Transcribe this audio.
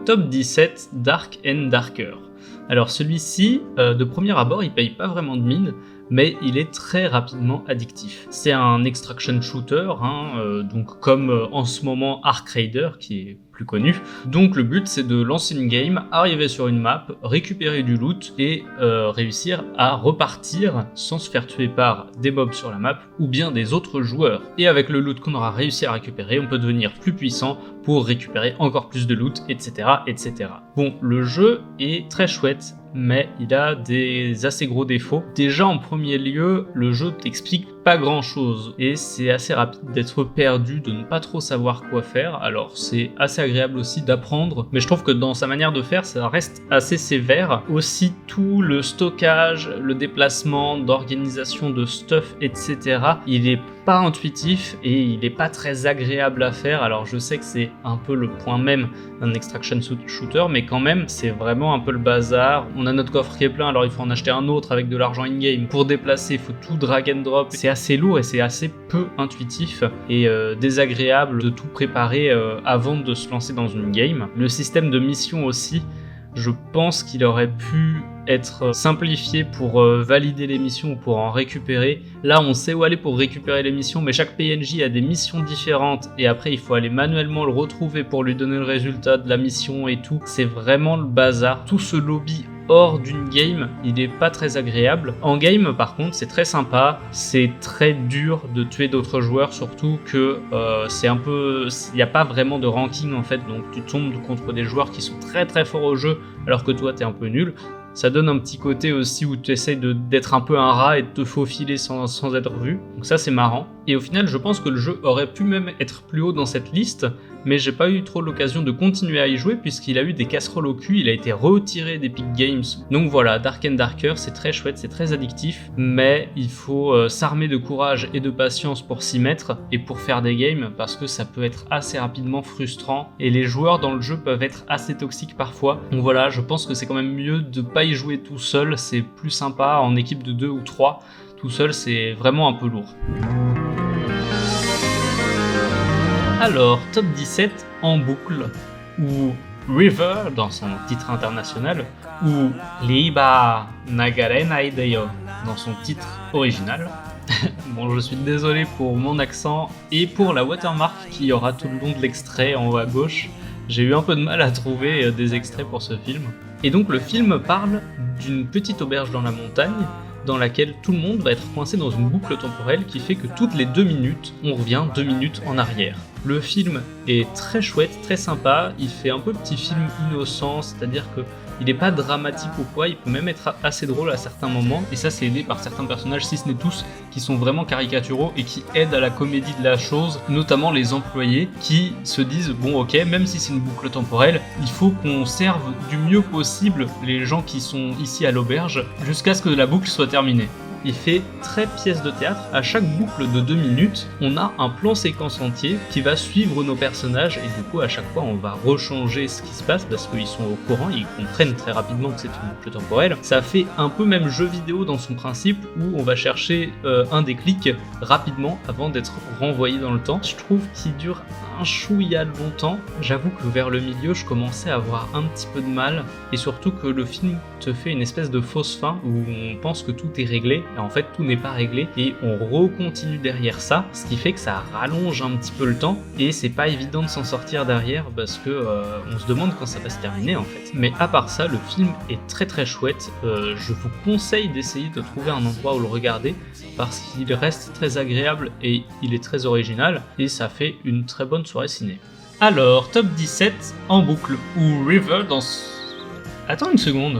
Top 17 Dark and Darker. Alors celui-ci, de premier abord, il paye pas vraiment de mine, mais il est très rapidement addictif. C'est un extraction shooter, donc comme en ce moment Ark Raider, qui est plus connu. Donc le but c'est de lancer une game, arriver sur une map, récupérer du loot et réussir à repartir sans se faire tuer par des mobs sur la map ou bien des autres joueurs. Et avec le loot qu'on aura réussi à récupérer, on peut devenir plus puissant pour récupérer encore plus de loot, etc. etc. Bon, le jeu est très chouette, mais il a des assez gros défauts. Déjà en premier lieu, le jeu t'explique pas grand chose et c'est assez rapide d'être perdu, de ne pas trop savoir quoi faire. Alors c'est assez agréable aussi d'apprendre, mais je trouve que dans sa manière de faire ça reste assez sévère. Aussi tout le stockage, le déplacement, d'organisation de stuff, etc. il est pas intuitif et il est pas très agréable à faire. Alors je sais que c'est un peu le point même d'un extraction shooter, mais quand même c'est vraiment un peu le bazar. On a notre coffre qui est plein, alors il faut en acheter un autre avec de l'argent in-game. Pour déplacer, il faut tout drag and drop. C'est assez lourd et c'est assez peu intuitif et désagréable de tout préparer avant de se lancer dans une game. Le système de mission aussi, je pense qu'il aurait pu être simplifié pour valider les missions ou pour en récupérer. Là on sait où aller pour récupérer les missions, mais chaque PNJ a des missions différentes et après il faut aller manuellement le retrouver pour lui donner le résultat de la mission et tout. C'est vraiment le bazar. Tout ce lobby hors d'une game, il est pas très agréable. En game par contre c'est très sympa, c'est très dur de tuer d'autres joueurs, surtout que c'est un peu, il n'y a pas vraiment de ranking en fait, donc tu tombes contre des joueurs qui sont très très forts au jeu alors que toi t'es un peu nul. Ça donne un petit côté aussi où tu essaies d'être un peu un rat et de te faufiler sans être vu. Donc ça c'est marrant. Et au final je pense que le jeu aurait pu même être plus haut dans cette liste, mais j'ai pas eu trop l'occasion de continuer à y jouer puisqu'il a eu des casseroles au cul, il a été retiré d'Epic Games. Donc voilà, Dark and Darker c'est très chouette, c'est très addictif, mais il faut s'armer de courage et de patience pour s'y mettre et pour faire des games parce que ça peut être assez rapidement frustrant et les joueurs dans le jeu peuvent être assez toxiques parfois. Donc voilà, je pense que c'est quand même mieux de pas y jouer tout seul, c'est plus sympa en équipe de 2 ou 3. Tout seul c'est vraiment un peu lourd. Alors, top 17 en boucle, ou River dans son titre international, ou Liba Nagarenai Deyo dans son titre original. Bon, je suis désolé pour mon accent et pour la watermark qu'il y aura tout le long de l'extrait en haut à gauche. J'ai eu un peu de mal à trouver des extraits pour ce film. Et donc le film parle d'une petite auberge dans la montagne dans laquelle tout le monde va être coincé dans une boucle temporelle qui fait que toutes les 2 minutes, on revient 2 minutes en arrière. Le film est très chouette, très sympa, il fait un peu petit film innocent, c'est-à-dire que il n'est pas dramatique ou quoi, il peut même être assez drôle à certains moments, et ça c'est aidé par certains personnages, si ce n'est tous, qui sont vraiment caricaturaux et qui aident à la comédie de la chose, notamment les employés qui se disent bon ok, même si c'est une boucle temporelle, il faut qu'on serve du mieux possible les gens qui sont ici à l'auberge jusqu'à ce que la boucle soit terminée. Il fait très pièce de théâtre, à chaque boucle de 2 minutes, on a un plan séquence entier qui va suivre nos personnages et du coup à chaque fois on va rechanger ce qui se passe parce qu'ils sont au courant, ils comprennent très rapidement que c'est une boucle temporelle. Ça fait un peu même jeu vidéo dans son principe où on va chercher un déclic rapidement avant d'être renvoyé dans le temps. Je trouve qu'il dure un chouïa longtemps, j'avoue que vers le milieu je commençais à avoir un petit peu de mal et surtout que le film te fait une espèce de fausse fin où on pense que tout est réglé et en fait tout n'est pas réglé et on recontinue derrière ça, ce qui fait que ça rallonge un petit peu le temps et c'est pas évident de s'en sortir derrière parce que on se demande quand ça va se terminer en fait. Mais à part ça, le film est très très chouette, je vous conseille d'essayer de trouver un endroit où le regarder parce qu'il reste très agréable et il est très original et ça fait une très bonne soirée ciné. Alors, top 17 en boucle, ou River dans... Attends une seconde.